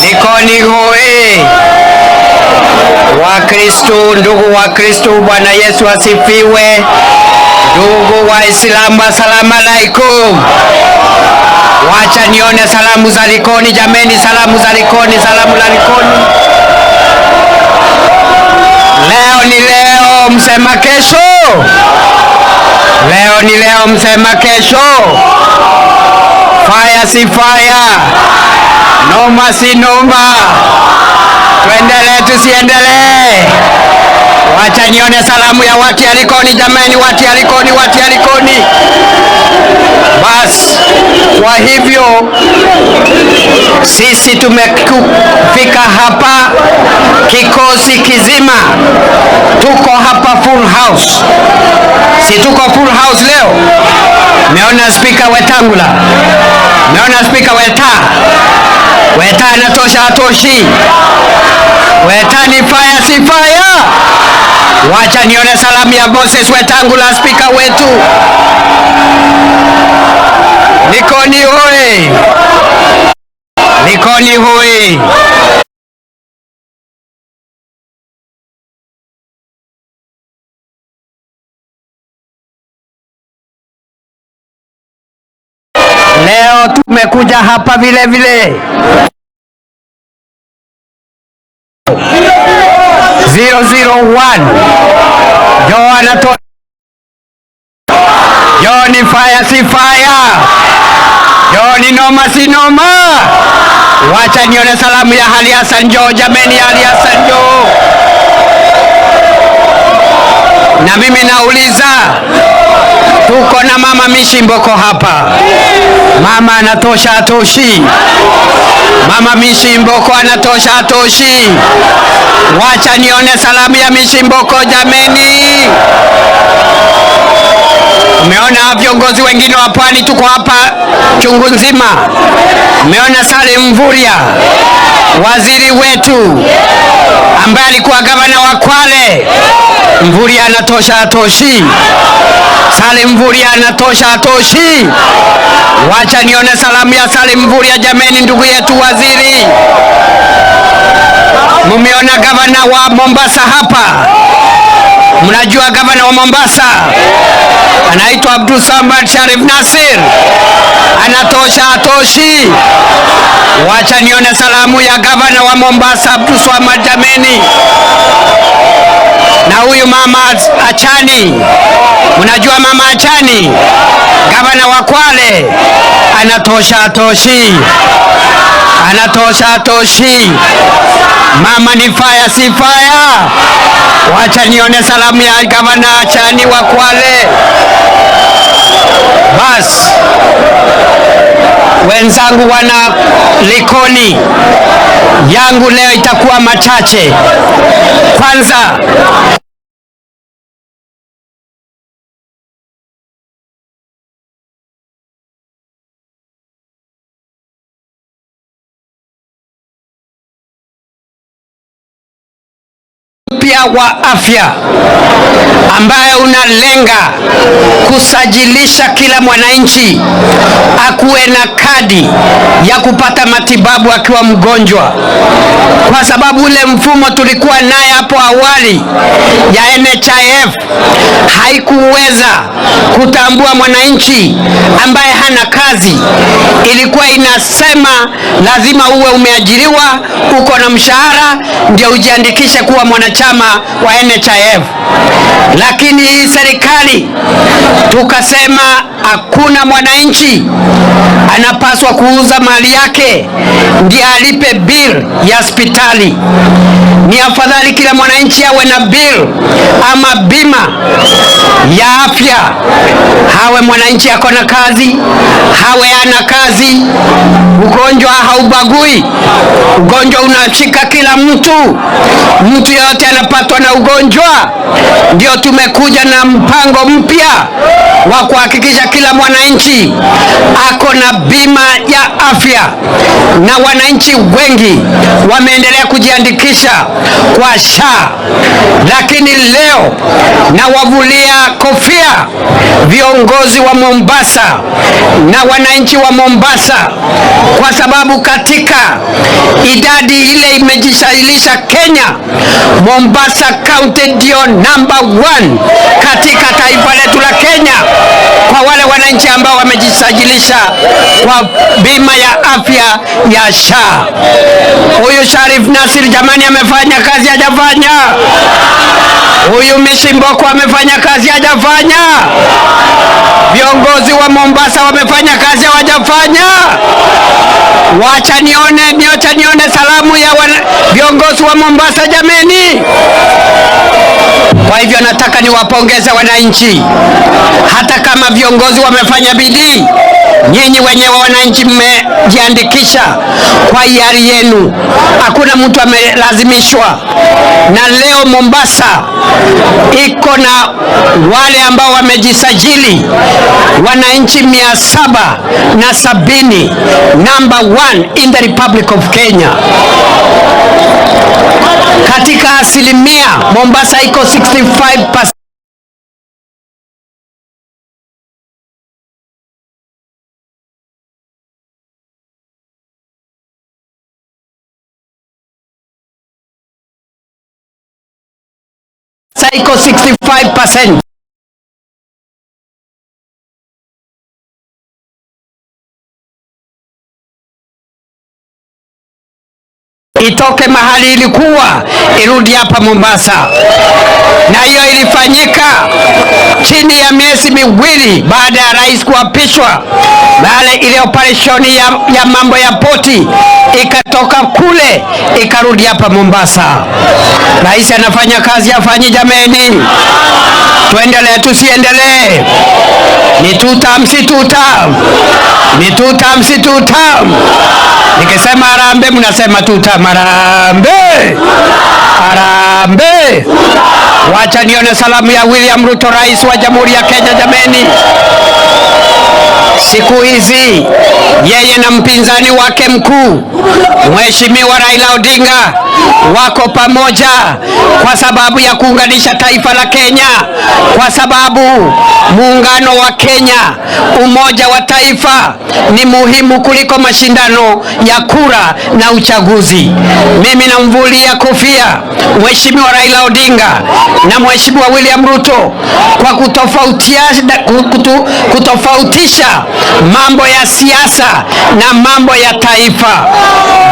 Likoni hoe. Wakristo, ndugu wa Kristo, Bwana Yesu asifiwe. Ndugu wa Islamu, asalamu alaikum. Wacha nione salamu za Likoni jameni, salamu za Likoni, salamu za Likoni. Leo ni leo, msema kesho. Leo ni leo, msema kesho. Fire si fire, noma si noma. Tuendelee tusiendelee. Wacha nione salamu ya watu ya Likoni jamani, watu ya Likoni, watu ya Likoni. Bas, kwa hivyo sisi tumefika hapa kikosi kizima. Tuko hapa full house. Si tuko full house leo? Meona speaker Wetangula. Meona speaker Weta anatosha atoshi. Weta ni fire si fire. Wacha nione salamu ya Moses Wetangula, speaker wetu. Likoni hoe. Likoni hoe. Leo tumekuja hapa vile vile 001 Joana to Joni fire si fire, Joni noma si noma. Wacha nione salamu ya hali ya Sanjo jameni, hali ya Sanjo. Na mimi nauliza, tuko na mama Mishimboko hapa. Mama anatosha atoshi? Mama Mishimboko anatosha atoshi? Wacha nione salamu ya Mishimboko jameni. Umeona viongozi wengine wa pwani, tuko hapa chungu nzima. Umeona Salim Mvurya, waziri wetu ambaye alikuwa gavana wa Kwale. Mvurya anatosha atoshi? Salim Mvurya anatosha atoshi? Wacha nione salamu ya Salim Mvurya jameni, ndugu yetu waziri. Mumeona gavana wa Mombasa hapa. Mnajua gavana wa Mombasa anaitwa Abdul Samad Sharif Nasir. Anatosha atoshi? Wacha nione salamu ya gavana wa Mombasa Abdul Samad jameni. Na huyu mama Achani, mnajua mama Achani, gavana wa Kwale. Anatosha atoshi? Anatosha atoshi? Mama ni fire si fire? Wacha nione salamu ya gavana Achani wa Kwale. Bas, wenzangu wana Likoni, yangu leo itakuwa machache. Kwanza, wa afya ambaye unalenga kusajilisha kila mwananchi akuwe na kadi ya kupata matibabu akiwa mgonjwa, kwa sababu ule mfumo tulikuwa naye hapo awali ya NHIF haikuweza kutambua mwananchi ambaye hana kazi. Ilikuwa inasema lazima uwe umeajiriwa, uko na mshahara, ndio ujiandikishe kuwa mwanachama wa NHIF. Lakini hii serikali tukasema hakuna mwananchi anapaswa kuuza mali yake ndiye alipe bill ya hospitali. Ni afadhali kila mwananchi awe na bill ama bima ya afya. Hawe mwananchi ako na kazi, hawe ana kazi. Ugonjwa haubagui. Ugonjwa unashika kila mtu. Mtu yote anapatwa na ugonjwa. Ndio tumekuja na mpango mpya wa kuhakikisha kila mwananchi ako na bima ya afya, na wananchi wengi wameendelea kujiandikisha kwa SHA. Lakini leo na wavulia kofia viongozi wa Mombasa na wananchi wa Mombasa kwa sababu katika idadi ile imejisailisha Kenya, Mombasa County ndio number 1 katika taifa letu la Kenya kwa wale wananchi ambao wamejisajilisha kwa bima ya afya ya SHA. Huyu Sharif Nasir jamani amefanya kazi hajafanya? Huyu Mishimboko amefanya kazi hajafanya? Viongozi wa Mombasa wamefanya kazi hawajafanya? Wacha nione salamu ya viongozi wa Mombasa jameni. Kwa hivyo nataka niwapongeze wananchi, hata kama viongozi wamefanya bidii, nyinyi wenyewe wananchi mmejiandikisha kwa hiari yenu, hakuna mtu amelazimishwa. Na leo Mombasa iko na wale ambao wamejisajili, wananchi 770, number 1 in the Republic of Kenya. Katika asilimia Mombasa iko 65%. Iko 65%. Itoke mahali ilikuwa irudi hapa Mombasa, na hiyo ilifanyika chini ya miezi miwili baada ya rais kuapishwa. Baada ile operation ya mambo ya poti ikatoka kule ikarudi hapa Mombasa. Rais anafanya kazi, afanyi jameni? Tuendelee tusiendelee? Ni tutam si tutam? Ni tutam si tutam? Nikisema harambee mnasema tutam. Harambee, harambee. Wacha nione salamu ya William Ruto, rais wa Jamhuri ya Kenya jameni. Siku hizi yeye na mpinzani wake mkuu Mheshimiwa Raila Odinga wako pamoja kwa sababu ya kuunganisha taifa la Kenya, kwa sababu muungano wa Kenya, umoja wa taifa ni muhimu kuliko mashindano ya kura na uchaguzi. Mimi namvulia kofia Mheshimiwa Raila Odinga na Mheshimiwa William Ruto kwa kutofautisha mambo ya siasa na mambo ya taifa.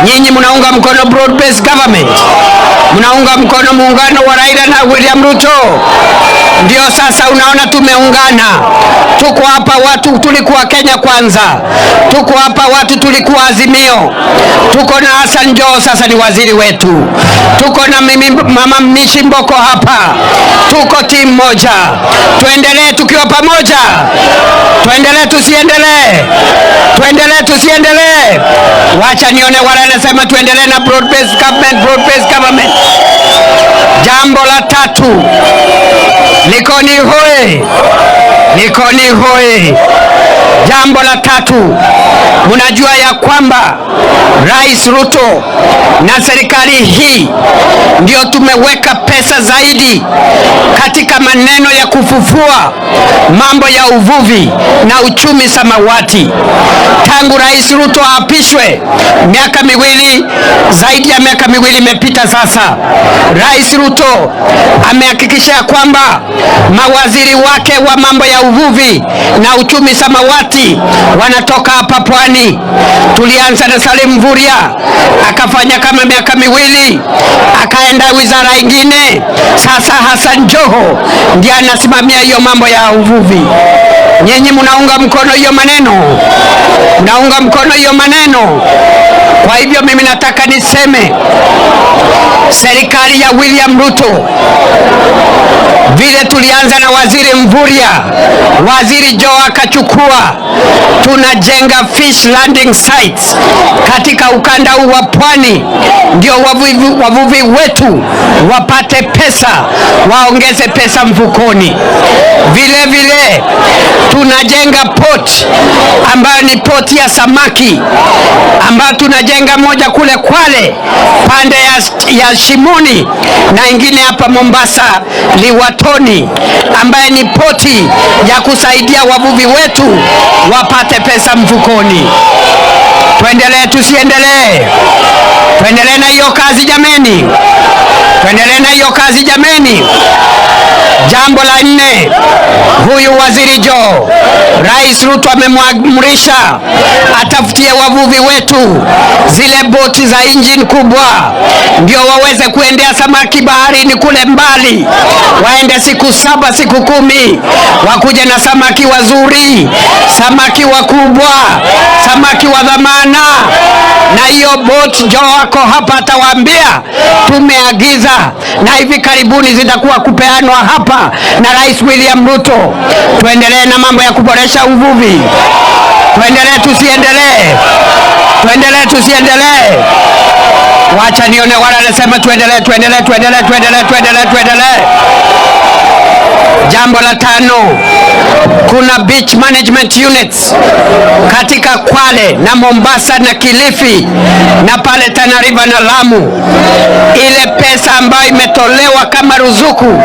Nyinyi mnaunga mkono broad based government, mnaunga mkono muungano wa Raila na William Ruto. Ndio sasa unaona tumeungana. Tuko hapa watu tulikuwa Kenya Kwanza, tuko hapa watu tulikuwa Azimio, tuko na Hassan Joho sasa ni waziri wetu, tuko na mimi mama Mishimboko hapa, tuko timu moja. Tuendelee tukiwa pamoja, tuendelee tusiendelee? Tuendelee tusiendelee? Wacha nione wale wanasema tuendelee na broad based government, broad based government. Jambo la tatu, Likoni hoye, Likoni hoye. Jambo la tatu, mnajua ya kwamba Rais Ruto na serikali hii ndio tumeweka pesa zaidi katika maneno ya kufufua mambo ya uvuvi na uchumi samawati. Tangu Rais Ruto aapishwe miaka miwili, zaidi ya miaka miwili imepita sasa, Rais Ruto amehakikisha kwamba mawaziri wake wa mambo ya uvuvi na uchumi samawati wanatoka hapa pwani. Tulianza na Salim Mvurya, akafanya kama miaka miwili, akaenda wizara ingine. Sasa Hassan Joho ndiye anasimamia hiyo mambo ya uvuvi. Nyinyi mnaunga mkono hiyo maneno? Mnaunga mkono hiyo maneno? Kwa hivyo mimi nataka niseme serikali ya William Ruto, vile tulianza na waziri Mvurya, waziri Joho akachukua, tunajenga fish landing sites katika ukanda huu wa pwani, ndio wavuvi wetu wapate pesa, waongeze pesa mfukoni. Vile vile tunajenga port ambayo ni port ya samaki, ambayo tunajenga moja kule Kwale pande ya Shimoni na ingine hapa Mombasa Liwatoni, ambaye ni poti ya kusaidia wavuvi wetu wapate pesa mfukoni. Tuendelee tusiendelee? Tuendelee na hiyo kazi jameni. Tuendelee na hiyo kazi jameni. Jambo la 4, huyu waziri Joe, Rais Ruto amemwamrisha atafutie wavuvi wetu zile boti za engine kubwa, ndio waweze kuendea samaki baharini kule mbali, waende siku 7 siku 10, wakuje na samaki wazuri, samaki wakubwa, samaki wa dhamana. Na hiyo boat Joe wako hapa atawaambia tumeagiza, na hivi karibuni zitakuwa kupeanwa hapa na Rais William Ruto. Tuendelee na mambo ya kuboresha uvuvi. Tuendelee tusiendelee? Tuendelee tusiendelee? Wacha nione wala nasema tuendelee tuendelee tuendelee tuendelee tuendelee tuendelee. Jambo la 5, kuna beach management units katika Kwale na Mombasa na Kilifi na pale Tana River na Lamu. Ile pesa ambayo imetolewa kama ruzuku,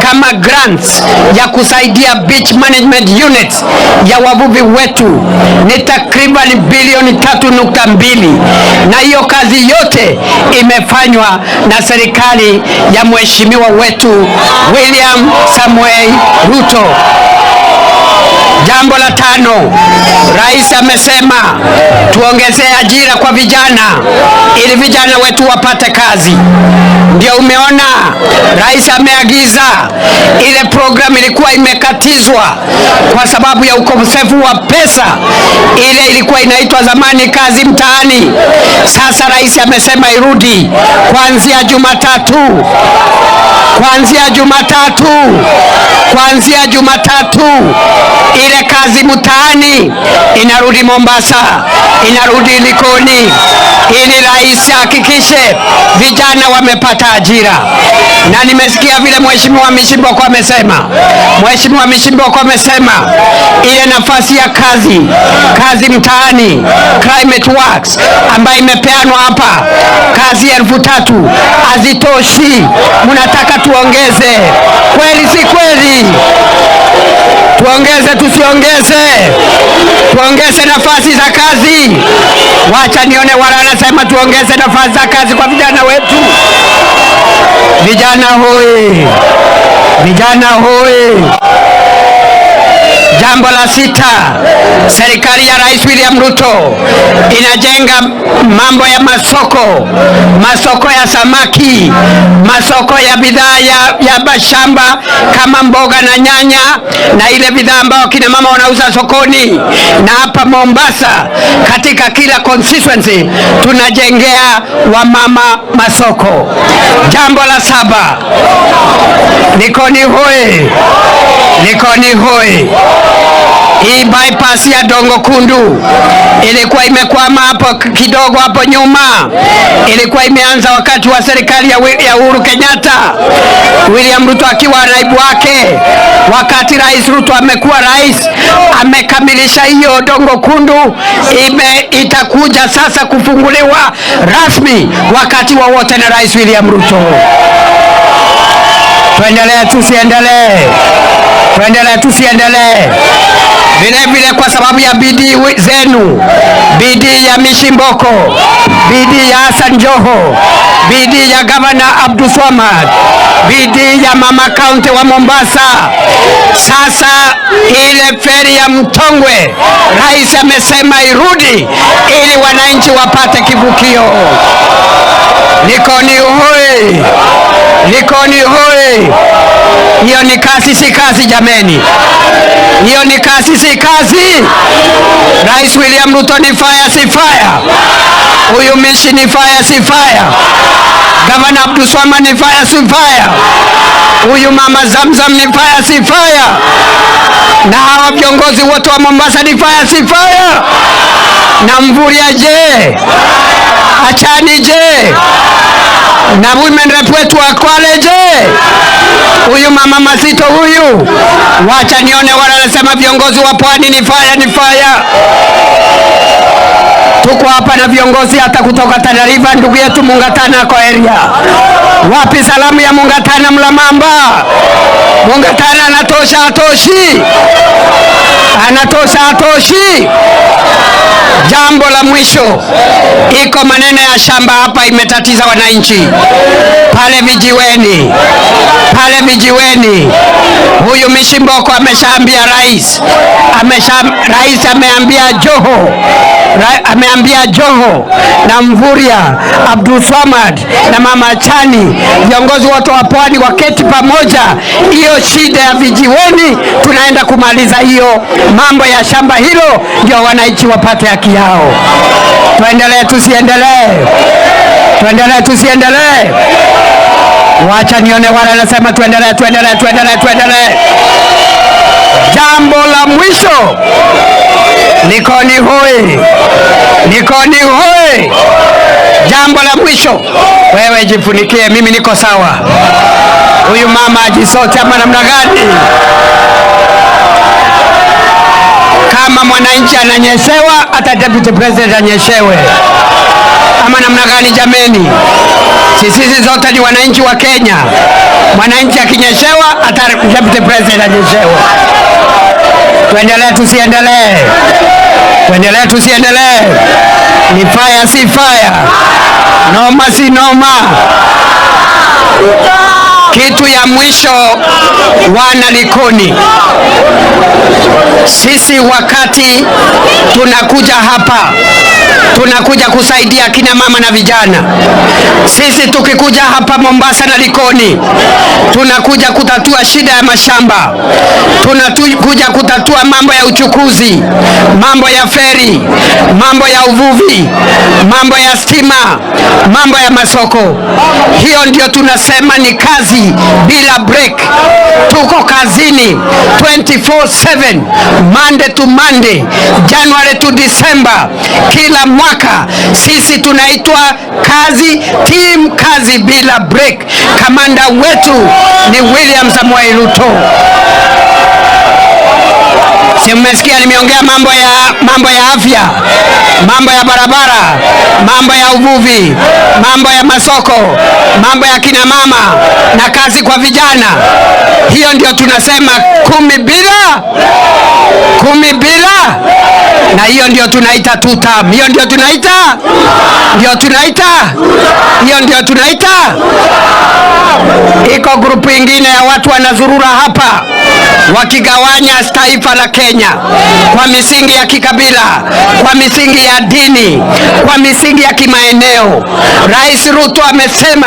kama grants ya kusaidia beach management units ya wavuvi wetu ni takriban bilioni 3.2, na hiyo kazi yote imefanywa na serikali ya mheshimiwa wetu William Samuel Ruto. Jambo la 5, Rais amesema tuongezee ajira kwa vijana ili vijana wetu wapate kazi. Ndio umeona Rais ameagiza, ile program ilikuwa imekatizwa kwa sababu ya ukosefu wa pesa. Ile ilikuwa inaitwa zamani kazi mtaani. Sasa Rais amesema irudi kuanzia Jumatatu. Kuanzia Jumatatu ile kazi mtaani inarudi Mombasa, inarudi Likoni, ili Rais hakikishe vijana wamepata ajira. Na nimesikia vile Mheshimiwa Mishimboko amesema ile nafasi ya kazi mtaani, climate works, ambayo imepeanwa hapa, kazi 3,000 hazitoshi, mnataka tuongeze. Kweli si kweli? Tuongeze tusiongeze? Tuongeze nafasi za kazi. Wacha nione wala anasema tuongeze nafasi za kazi kwa vijana wetu. Vijana hoi! Vijana hoi! Jambo la 6, serikali ya Rais William Ruto inajenga mambo ya masoko ya samaki, masoko ya bidhaa ya mashamba kama mboga na nyanya, na ile bidhaa ambayo kina mama wanauza sokoni. Na hapa Mombasa katika kila constituency tunajengea wamama masoko. Jambo la 7, Likoni hoi! Likoni hoi! Hii bypass ya Dongo Kundu ilikuwa imekwama hapo kidogo hapo nyuma. Ilikuwa imeanza wakati wa serikali ya Uhuru Kenyatta, William Ruto akiwa naibu wake. Wakati Rais Ruto amekuwa rais, amekamilisha hiyo Dongo Kundu. Itakuja sasa kufunguliwa rasmi wakati wa wote na Rais William Ruto. Tuendelee tusiendelee? Tuendelee tusiendelee? Vile kwa sababu ya bidii zenu, bidii ya Mishimboko, bidii ya Hassan Joho, bidii ya Gavana Abdulswamad, bidii ya mama kaunti wa Mombasa. Sasa ile feri ya Mtongwe Rais amesema irudi ili wananchi wapate kivukio. Likoni hoi! Likoni hoi! Hiyo ni kazi si kazi jameni? Hiyo ni kazi si kazi? Rais William Ruto ni fire si fire? Huyu Mishi ni fire si fire? Gavana Abdulswamad ni fire si fire? Huyu mama Zamzam ni fire si fire? Na hawa viongozi wote wa Mombasa ni fire si fire? Na Mvurya je? Achani je? Na women rep wetu wa Kwale je? Huyu mama Masito huyu? Wacha nione wala nasema viongozi wa pwani ni fire ni fire? Tuko hapa na viongozi hata kutoka Tana River, ndugu yetu Mungatana kwa area. Wapi salamu ya Mungatana Mlamamba? Mungatana anatosha atoshi? Anatosha atoshi? Jambo la mwisho, iko maneno ya shamba hapa imetatiza wananchi. Pale vijiweni, huyu Mishimboko ameshaambia rais, rais ameambia Joho na Mvuria, Abdul Swamad na Mama Chani, viongozi wote wa pwani waketi pamoja. Hiyo shida ya vijiweni tunaenda kumaliza hiyo mambo ya shamba hilo, ndio wananchi wapate haki yao. Tuendelee tusiendelee? Tuendelee tusiendelee? Wacha nione wale wanasema tuendelee. Jambo la mwisho, Likoni hoi! Likoni hoi! Jambo la mwisho, wewe jifunikie, mimi niko sawa. Huyu mama ajisote ama namna gani? Kama mwananchi ananyeshewa, hata deputy president anyeshewe ama namna gani jameni? Sisi zote ni wananchi wa Kenya. Mwananchi akinyeshewa, hata deputy president anyeshewe. Tuendelee tusiendelee? Tuendelee tusiendelee? Ni fire si fire, noma si noma. Kitu ya mwisho, wana Likoni, sisi wakati tunakuja hapa, tunakuja kusaidia kina mama na vijana. Sisi tukikuja hapa Mombasa na Likoni, tunakuja kutatua shida ya mashamba, tunakuja kutatua mambo ya uchukuzi, mambo ya feri, mambo ya uvuvi, mambo ya stima, mambo ya masoko. Hiyo ndio tunasema ni kazi bila break. Tuko kazini 24/7, Monday to Monday, January to December. Kila mwaka sisi tunaitwa kazi, team kazi bila break. Kamanda wetu ni William Samoei Ruto. Si mmesikia nimeongea mambo ya afya, mambo ya barabara, mambo ya uvuvi, mambo ya masoko, mambo ya kina mama na kazi kwa vijana. Hiyo ndio tunasema 10 bila, na hiyo ndio tunaita 2 term. Hiyo ndio tunaita. Iko grupu ingine ya watu wanazurura hapa wakigawanya taifa la Kenya kwa misingi ya kikabila, kwa misingi ya dini, kwa misingi ya kimaeneo. Rais Ruto amesema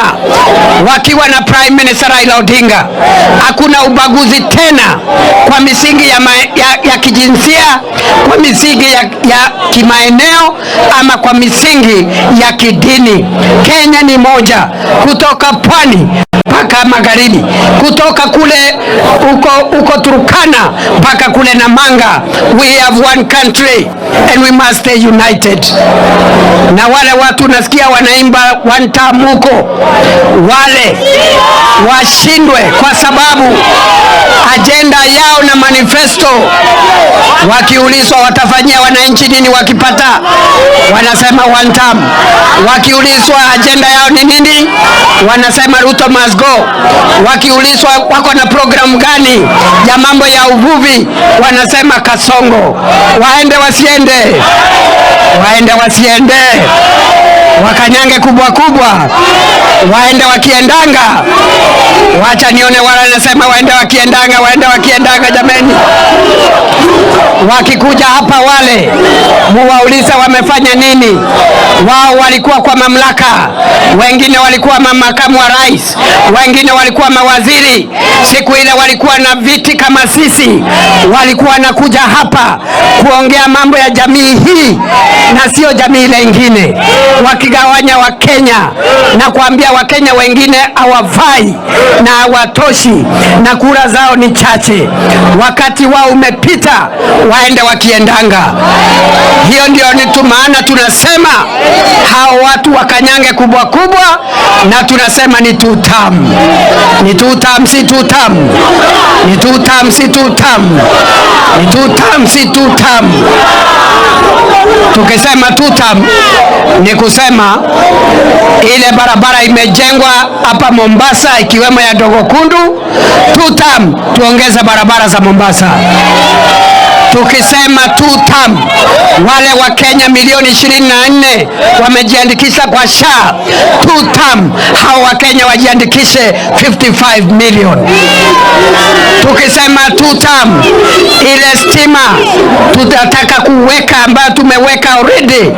wakiwa na Prime Minister Raila Odinga, hakuna ubaguzi tena kwa misingi ya kijinsia, kwa misingi ya kimaeneo ama kwa misingi ya kidini. Kenya ni moja, kutoka pwani mpaka magharibi, kutoka kule uko Turkana mpaka kule Namanga. We have one country and we must stay united. Na wale watu nasikia wanaimba one term huko, wale washindwe, kwa sababu agenda yao na manifesto, wakiulizwa watafanyia wananchi nini wakipata, wanasema one term. Wakiulizwa agenda yao ni nini, wanasema Ruto must go. Wakiulizwa wako na program gani ya mambo ya uvuvi, wanasema Kasongo. Waende wasiende? Waende wasiende? Wakanyange kubwa, waende wakiendanga? Wacha nione wala nasema waende wakiendanga jameni. Wakikuja hapa wale, muwauliza wamefanya nini. Wao walikuwa kwa mamlaka, wengine walikuwa makamu wa rais, wengine walikuwa mawaziri. Siku ile walikuwa na viti kama sisi, walikuwa nakuja hapa kuongea mambo ya jamii hii na sio jamii ile ingine, wakigawanya Wakenya na kuambia Wakenya wengine hawafai na hawatoshi na kura zao ni chache. Wakati wao umepita, waende wakiendanga. Hiyo ndio maana tunasema hao watu wakanyange kubwa kubwa, na tunasema ni tutam. Ni tutam si tutam. Ni tutam si tutam. Ni tutam si tutam. Tukisema tutam ni kusema ile barabara imejengwa hapa Mombasa ikiwemo ya Dogo Kundu, tutam tuongeze barabara za Mombasa. Tukisema tutam, wale wa Kenya milioni 24 wamejiandikisha kwa SHA. Tutam, hao wa Kenya wajiandikishe 55 million. Tukisema tutam, ile stima tutataka kuweka ambayo tumeweka already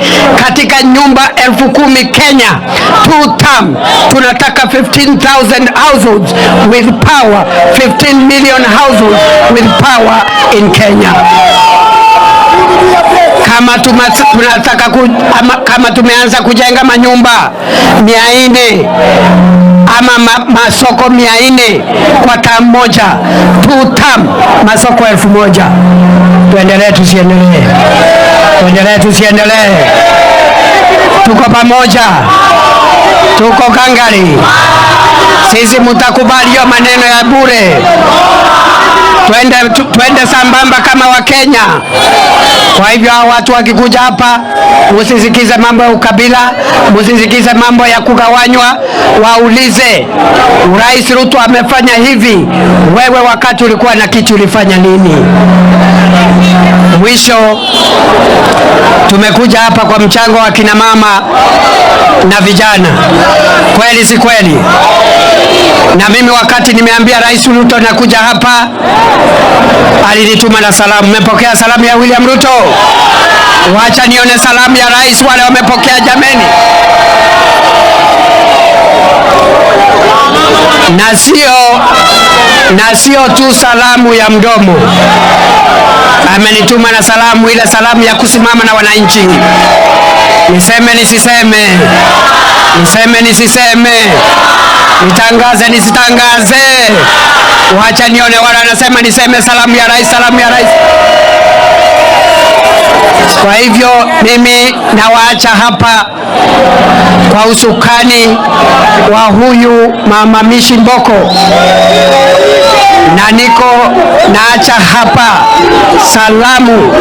katika nyumba 10,000 Kenya. Tutam, tunataka 15,000 households with power, 15 million households with power in Kenya. Kama tumeanza kujenga manyumba 400 ama masoko 400 kwa tamu moja, tutam masoko 1,000. Tuendelee tusiendelee? Tuendelee tusiendelee? Tuko pamoja, tuko gangari. Sisi mutakubali hiyo maneno ya bure? Twende sambamba kama wa Kenya. Kwa hivyo hao watu wakikuja hapa, musisikize mambo ya ukabila, musisikize mambo ya kugawanywa, waulize Rais Ruto amefanya hivi, wewe wakati ulikuwa na kiti ulifanya nini? Mwisho, tumekuja hapa kwa mchango wa kina mama na vijana. Kweli si kweli? Na mimi wakati nimeambia Rais Ruto nakuja hapa, alinituma na salamu. Mmepokea salamu ya William Ruto? Wacha nione salamu ya rais wale wamepokea jameni. Na sio tu salamu ya mdomo. Amenituma na salamu, ile salamu ya kusimama na wananchi. Niseme nisiseme? Niseme nisiseme? Nitangaze nisitangaze? Wacha nione wale wanasema niseme salamu ya rais, salamu ya rais. Kwa hivyo mimi nawaacha hapa kwa usukani wa huyu Mama Mishi Mboko, na niko naacha hapa salamu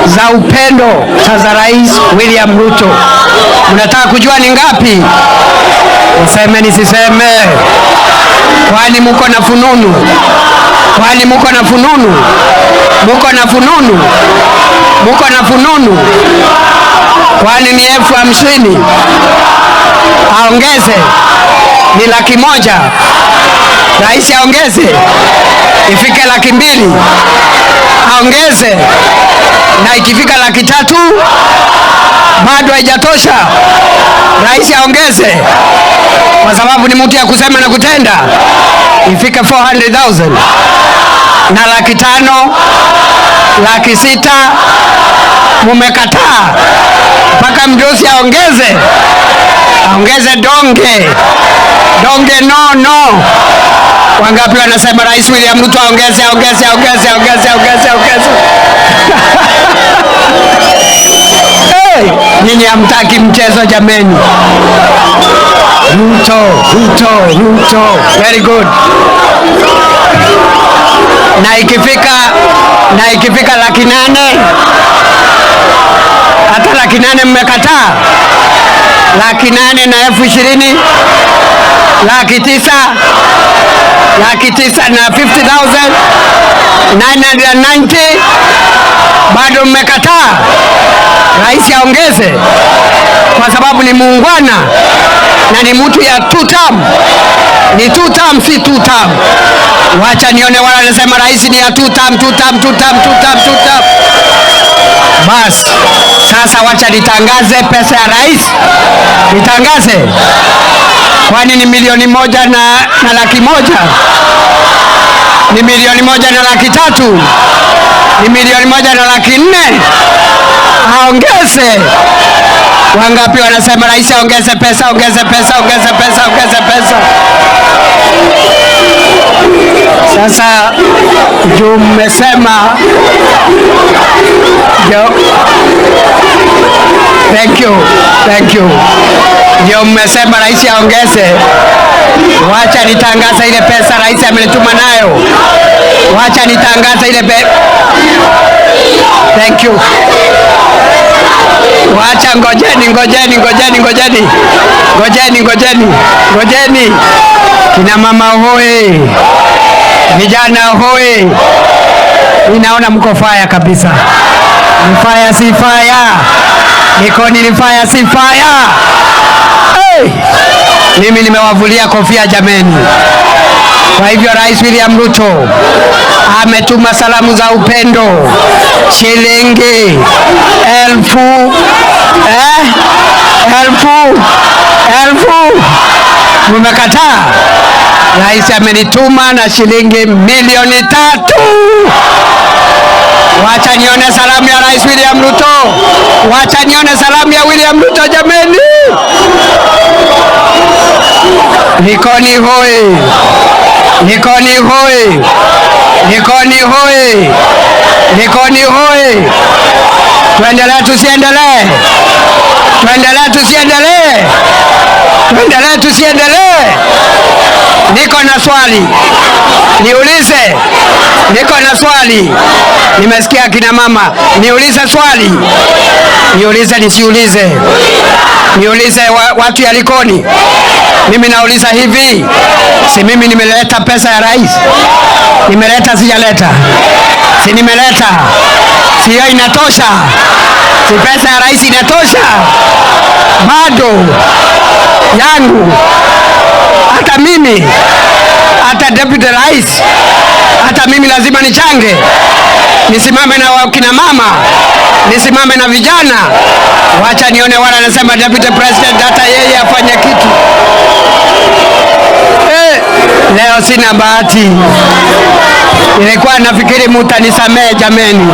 za upendo za Rais William Ruto. Mnataka kujua ni ngapi? Niseme nisiseme? Kwani muko na fununu? Kwani muko na fununu? Muko na fununu? Muko na fununu? Kwani ni 50,000? Aongeze ni 100,000. Rais aongeze ifike 200,000. Aongeze na ikifika 300,000 bado haijatosha. Rais aongeze kwa sababu ni mtu ya kusema na kutenda. Ifike 400,000 na 500,000, 600,000. Mumekataa mpaka mdosi aongeze. Aongeze donge no. Wangapi wanasema Rais William Ruto aongeze? Hey, nyinyi hamtaki mchezo jameni. Ruto. Very good. Na ikifika 800,000, hata 800,000 mmekataa. 800,000 na 20,000, 900,000, 900,000 na 50,000, 990, bado mmekataa. Rais aongeze kwa sababu ni muungwana na ni mtu ya tutam. Ni tutam si tutam? Wacha nione wala nasema rais ni ya tutam. Bas, sasa wacha nitangaze pesa ya rais. Nitangaze. Kwani ni 1,000,000 na 100,000? Ni 1,000,000 na 300,000? Ni 1,000,000 na 400,000? Aongeze. Wangapi wanasema rais aongeze pesa? Sasa juu mmesema Thank you. Ndio mmesema rais aongeze. Wacha nitangaza ile pesa rais amenituma nayo. Wacha nitangaza ile pesa. Thank you. Wacha ngojeni. Kina mama hoe. Vijana hoe. Ninaona mko fire kabisa. Ni fire si fire. Likoni ni fire si fire. Hey! Mimi nimewavulia kofia jameni. Kwa hivyo Rais William Ruto ametuma salamu za upendo shilingi 1000. Mmekataa? Rais amenituma na shilingi milioni 3. Wacha nione salamu ya Rais William Ruto. Wacha nione salamu ya William Ruto jameni. Likoni hoi. Likoni hoi. Likoni hoi. Likoni hoi. Tuendelee tusiendelee? Tuendelee tusiendelee? Tuendelee tusiendelee? Niko na swali. Niulize. Niko na swali. Nimesikia kina mama. Niulize swali. Niulize nisiulize. Niulize watu ya Likoni. Mimi nauliza hivi. Si mimi nimeleta pesa ya rais? Nimeleta sijaleta? Si nimeleta? Si hiyo inatosha? Si pesa ya rais inatosha? Bado yangu. Hata mimi. Hata deputy rais. Hata mimi lazima nichange. Nisimame na kina mama. Nisimame na vijana. Wacha nione wala anasema deputy president hata yeye afanye kitu. Leo sina bahati. Nilikuwa nafikiri mtanisamee jameni.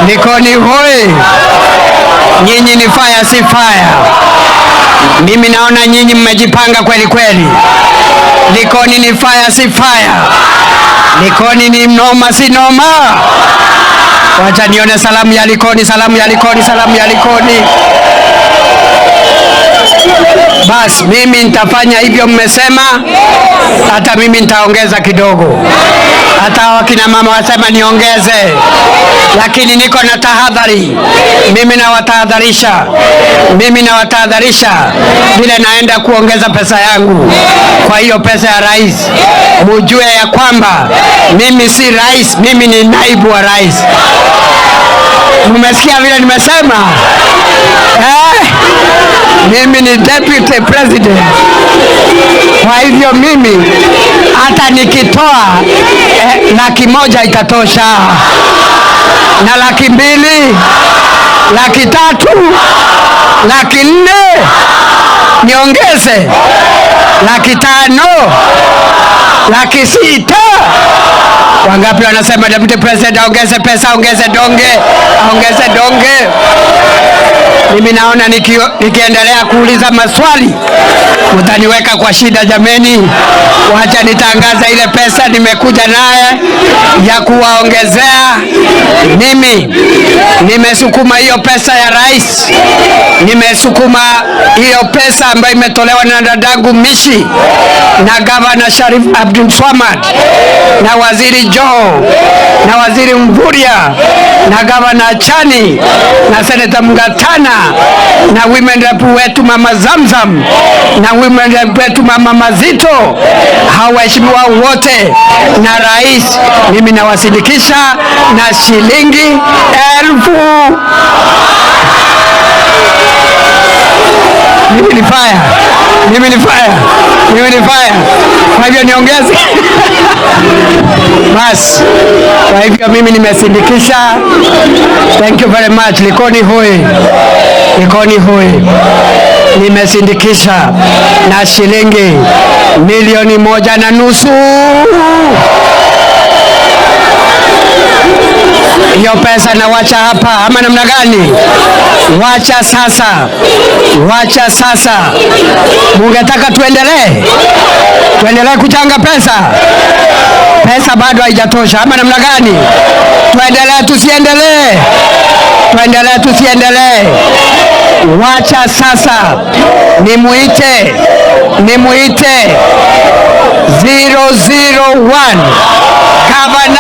Likoni hoi. Nyinyi ni fire si fire. Mimi naona nyinyi mmejipanga kweli kweli. Likoni ni fire si fire. Likoni ni noma si noma. Wacha nione salamu ya Likoni, salamu ya Likoni, salamu ya Likoni. Bas, mimi nitafanya hivyo mmesema. Hata mimi nitaongeza kidogo. Hata wakina mama wasema niongeze. Lakini niko na tahadhari. Mimi nawatahadharisha vile naenda kuongeza pesa yangu. Kwa hiyo pesa ya rais, mujue ya kwamba mimi si rais, mimi ni naibu wa rais. Mmesikia vile nimesema? Mimi ni deputy president. Kwa hivyo mimi hata nikitoa 100,000 itatosha. Na 200,000, 300,000, 400,000 niongeze 500,000, 600,000. Wangapi wanasema deputy president aongeze pesa, aongeze donge? Mimi naona nikiendelea kuuliza maswali mtaniweka kwa shida jameni. Wacha nitangaza ile pesa nimekuja naye ya kuwaongezea. Mimi nimesukuma hiyo pesa ya rais. Nimesukuma hiyo pesa ambayo imetolewa na dadangu Mishi na Governor Sharif Abdul Swamad na Waziri Joho na Waziri Mvurya na Governor Chani na Senator Mgatana na women rep wetu Mama Zamzam na women rep wetu Mama Mazito, hawaheshimiwa wote na rais. Mimi nawasindikisha na shilingi 1000. Mimi ni fire. Kwa hivyo niongeze. Bas. Kwa hivyo mimi nimesindikisha. Thank you very much. Likoni hoi. Nimesindikisha na shilingi 1.5 milioni. Hiyo pesa na wacha hapa ama namna gani? Wacha sasa. Mungetaka tuendelee kuchanga pesa? Pesa bado haijatosha ama namna gani? Tuendelee tusiendelee? Tuendelee tusiendelee? Wacha sasa nimuite 001 Gavana